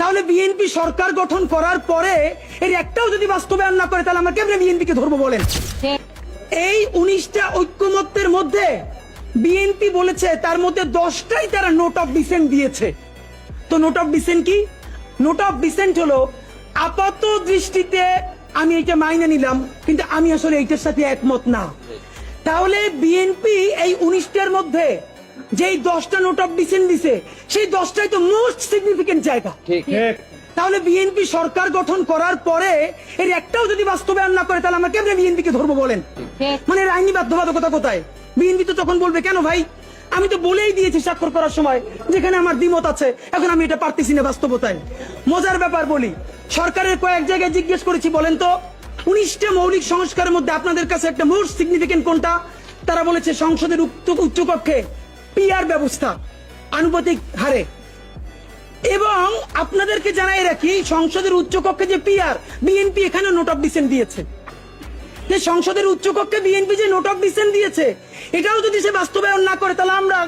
তাহলে বিএনপি সরকার গঠন করার পরে এর একটাও যদি বাস্তবায়ন না করে তাহলে আমরা কেমনে বিএনপিকে ধরবো বলেন? এই 19টা ঐক্যমত্যের মধ্যে বিএনপি বলেছে তার মধ্যে 10টাই তারা নোট অফ ডিসেন্ট দিয়েছে। তো নোট অফ ডিসেন্ট কি? নোট অফ ডিসেন্ট হলো আপাত দৃষ্টিতে আমি এটা মাইনে নিলাম, কিন্তু আমি আসলে এইটার সাথে একমত না। তাহলে বিএনপি এই 19টার মধ্যে যেই 10টা নোট অফ ডিসেন্ট দিছে সেই 10টাই তো মোস্ট সিগনিফিকেন্ট জায়গা। তাহলে বিএনপি সরকার গঠন করার পরে এর একটাও যদি বাস্তবায়ন না করে তাহলে আমরা কেমনে বিএনপিকে ধরবো বলেন? মানে এর আইনি বাধ্যবাধকতা কোথায়? বিএনপি তো তখন বলবে কেন ভাই, আমি তো বলেই দিয়েছি স্বাক্ষর করার সময় যেখানে আমার দ্বিমত আছে, এখন আমি এটা পারতেছি না বাস্তবতায়। মজার ব্যাপার বলি, সরকারের কয়েক জায়গায় জিজ্ঞেস করেছি বলেন তো 19টা মৌলিক সংস্কারের মধ্যে আপনাদের কাছে একটা মোস্ট সিগনিফিকেন্ট কোনটা? তারা বলেছে সংসদের উচ্চকক্ষে পিআর ব্যবস্থা আনুপাতিক হারে। এবং আপনাদেরকে জানাই রাখি, সংসদের উচ্চকক্ষে যে পিআর, বিএনপি এখানে নোট অফ ডিসেন্ট দিয়েছে। যে সংসদের উচ্চকক্ষে বিএনপি যে নোট অফ ডিসেন্ট দিয়েছে এটাও যদি সে বাস্তবায়ন না করে তাহলে আমরা,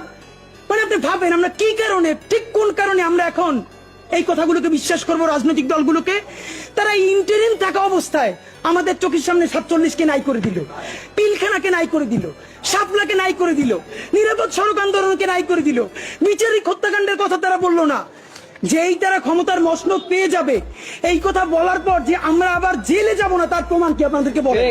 মানে আপনি ভাবেন আমরা কি কারণে, ঠিক কোন কারণে আমরা এখন এই কথাগুলোকে বিশ্বাস করবো? রাজনৈতিক দলগুলোকে তারা ইন্টারিম থাকা অবস্থায় আমাদের চোখের সামনে 47কে নাই করে দিল, পিলখানাকে নাই করে দিল, শাপলাকে নাই করে দিল, নিরাপদ সড়ক আন্দোলনকে নাই করে দিল, বিচারিক হত্যাকাণ্ডের কথা তারা বললো না। যেই তারা ক্ষমতার মসনদ পেয়ে যাবে এই কথা বলার পর যে আমরা আবার জেলে যাব না, তার প্রমাণ কি আপনাদেরকে বলে?